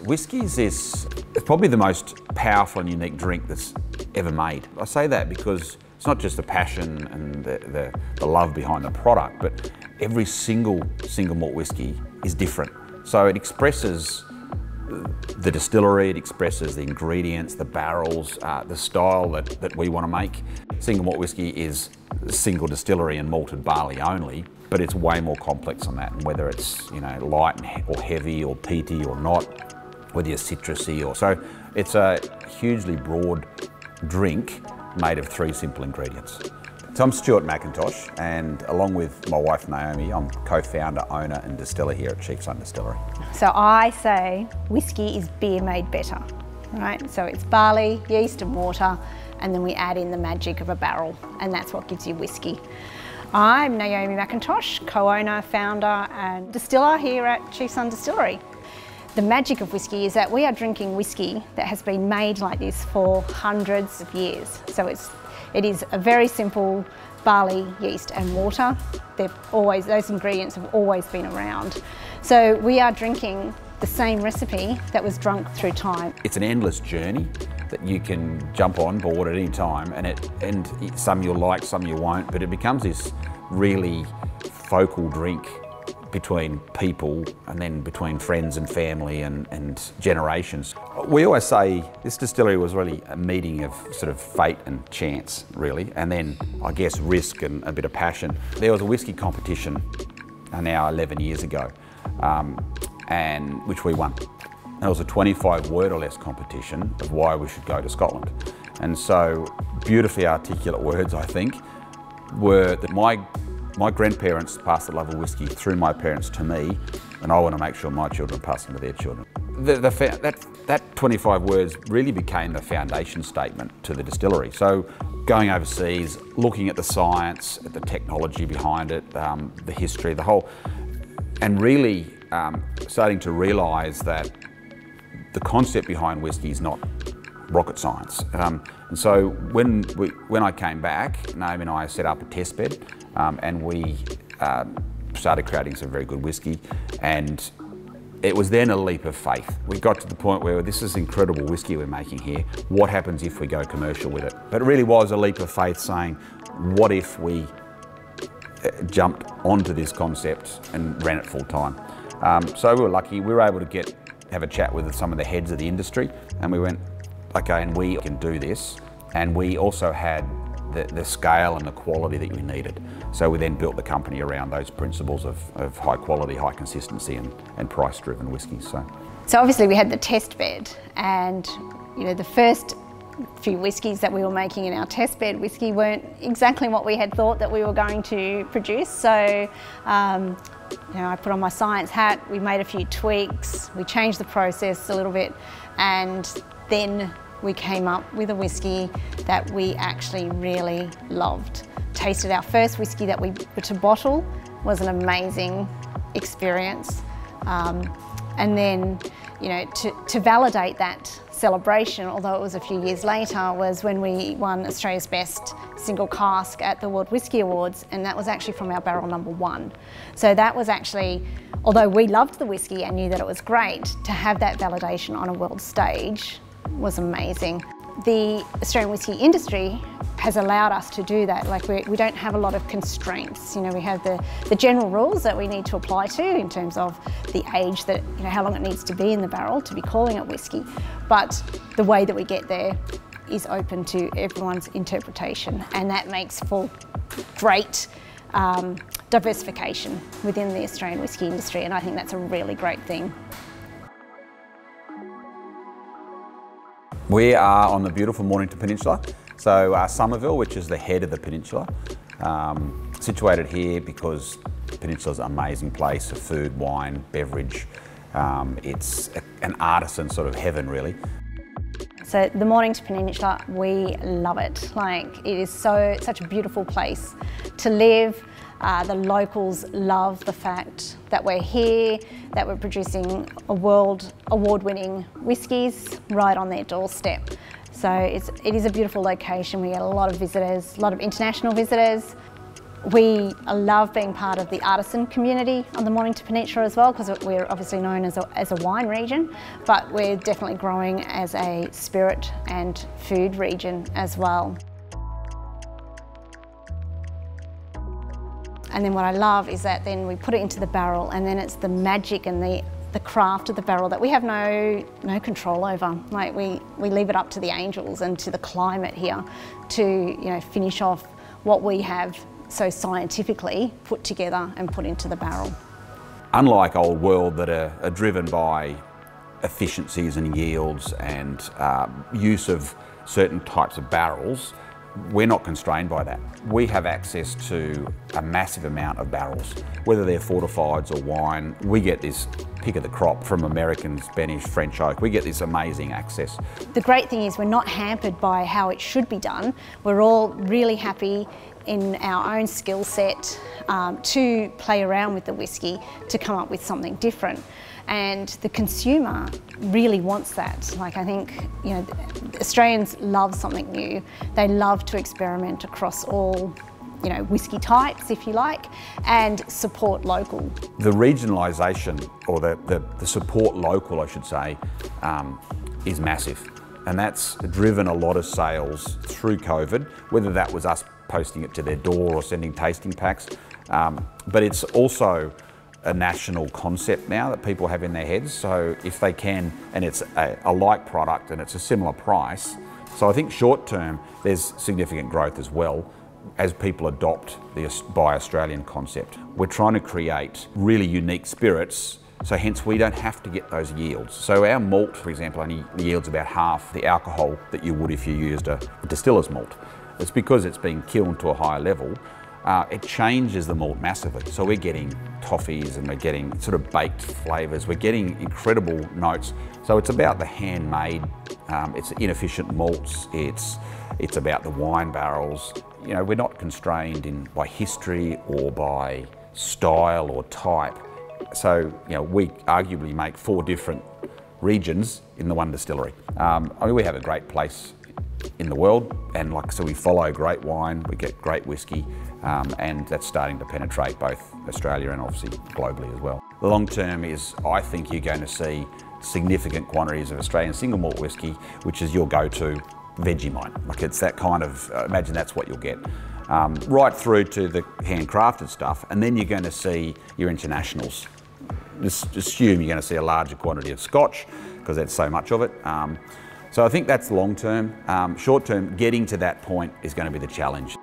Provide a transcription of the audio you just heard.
Whiskies is probably the most powerful and unique drink that's ever made. I say that because it's not just the passion and the love behind the product, but every single malt whiskey is different. So it expresses the distillery, it expresses the ingredients, the barrels, the style that we want to make. Single malt whiskey is single distillery and malted barley only, but it's way more complex than that. And whether it's light or heavy or peaty or not, whether you're citrusy or so, it's a hugely broad drink made of 3 simple ingredients. So I'm Stuart McIntosh, and along with my wife Naomi, I'm co-founder, owner and distiller here at Chief's Own Distillery. So I say whiskey is beer made better, right? So it's barley, yeast and water, and then we add in the magic of a barrel, and that's what gives you whiskey. I'm Naomi McIntosh, co-owner, founder and distiller here at Chief's Own Distillery. The magic of whiskey is that we are drinking whiskey that has been made like this for hundreds of years. So it is a very simple barley, yeast and water. Those ingredients have always been around. So we are drinking the same recipe that was drunk through time. It's an endless journey that you can jump on board at any time, and some you'll like, some you won't, but it becomes this really focal drink between people and then between friends and family and generations. We always say this distillery was really a meeting of sort of fate and chance, really, and then I guess risk and a bit of passion. There was a whiskey competition now 11 years ago, and which we won. It was a 25 word or less competition of why we should go to Scotland. And so beautifully articulate words, I think, were that my grandparents passed the love of whiskey through my parents to me, and I want to make sure my children pass them to their children. That 25 words really became the foundation statement to the distillery. So going overseas, looking at the science, at the technology behind it, the history, the whole, and really starting to realise that the concept behind whiskey is not rocket science. And so when I came back, Naomi and I set up a test bed, and we started creating some very good whiskey, and it was then a leap of faith. We got to the point where this is incredible whiskey we're making here. What happens if we go commercial with it? But it really was a leap of faith saying, what if we jumped onto this concept and ran it full time? So we were lucky. We were able to have a chat with some of the heads of the industry, and we went, okay, and we can do this. And we also had the scale and the quality that we needed. So we then built the company around those principles of high quality, high consistency and price-driven whiskey. So obviously we had the test bed, and the first few whiskies that we were making in our test bed whiskey weren't exactly what we had thought that we were going to produce. So I put on my science hat, we made a few tweaks, we changed the process a little bit, and then we came up with a whiskey that we actually really loved. Tasted our first whiskey that we put to bottle, was an amazing experience. And then, to validate that celebration, although it was a few years later, was when we won Australia's Best Single Cask at the World Whisky Awards, and that was actually from our barrel number 1. So that was actually, although we loved the whiskey and knew that it was great, to have that validation on a world stage was amazing. The Australian whiskey industry has allowed us to do that. Like we don't have a lot of constraints. We have the general rules that we need to apply to in terms of the age that, how long it needs to be in the barrel to be calling it whiskey. But the way that we get there is open to everyone's interpretation, and that makes for great diversification within the Australian whiskey industry, and I think that's a really great thing. We are on the beautiful Mornington Peninsula, so Somerville, which is the head of the peninsula, situated here because the peninsula is an amazing place for food, wine, beverage. It's an artisan sort of heaven, really. So the Mornington Peninsula, we love it. It is such a beautiful place to live. The locals love the fact that we're here, that we're producing world award-winning whiskies right on their doorstep. So it is a beautiful location. We get a lot of visitors, a lot of international visitors. We love being part of the artisan community on the Mornington Peninsula as well, because we're obviously known as a wine region, but we're definitely growing as a spirit and food region as well. And then what I love is that then we put it into the barrel, and then it's the magic and the craft of the barrel that we have no control over. Like we leave it up to the angels and to the climate here to finish off what we have so scientifically put together and put into the barrel. Unlike old world that are driven by efficiencies and yields and use of certain types of barrels, we're not constrained by that. We have access to a massive amount of barrels, whether they're fortifieds or wine. We get this pick of the crop from American, Spanish, French oak. We get this amazing access. The great thing is we're not hampered by how it should be done. We're all really happy in our own skill set to play around with the whiskey to come up with something different. And the consumer really wants that. Like, I think, Australians love something new. They love to experiment across all, whiskey types, if you like, and support local. The regionalisation, or the support local, I should say, is massive. And that's driven a lot of sales through COVID, whether that was us posting it to their door or sending tasting packs. But it's also a national concept now that people have in their heads. So if they can, and it's a like product and it's a similar price. So I think short term, there's significant growth as well as people adopt the Buy Australian concept. We're trying to create really unique spirits, so hence we don't have to get those yields. So our malt, for example, only yields about half the alcohol that you would if you used a distiller's malt. It's because it's been kilned to a higher level. It changes the malt massively. So we're getting toffees and we're getting sort of baked flavours. We're getting incredible notes. So it's about the handmade, it's inefficient malts, it's about the wine barrels. We're not constrained by history or by style or type. So, we arguably make 4 different regions in the one distillery. We have a great place in the world, and so we follow great wine, we get great whiskey, and that's starting to penetrate both Australia and obviously globally as well. The long term is, I think you're going to see significant quantities of Australian single malt whiskey, which is your go-to Vegemite. It's that kind of, imagine that's what you'll get. Right through to the handcrafted stuff, and then you're going to see your internationals. Just assume you're going to see a larger quantity of Scotch, because there's so much of it. So I think that's long term. Short term, getting to that point is going to be the challenge.